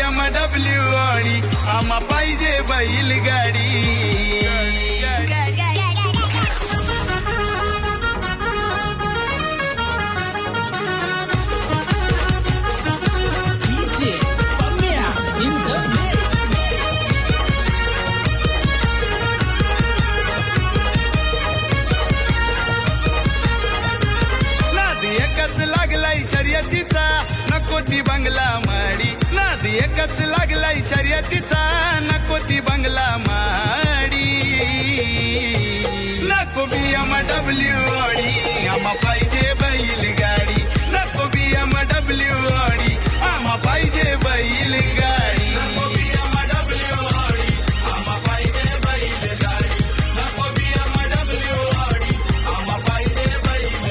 BMW गाडी आम्हा पाहिजे बैलगाडी लागलाय शर्यतीचा नको ती बंगला माडी नादी एकच लागलाय शर्यतीचा नको ती बंगला माडी नको BMW गाडी आम्हा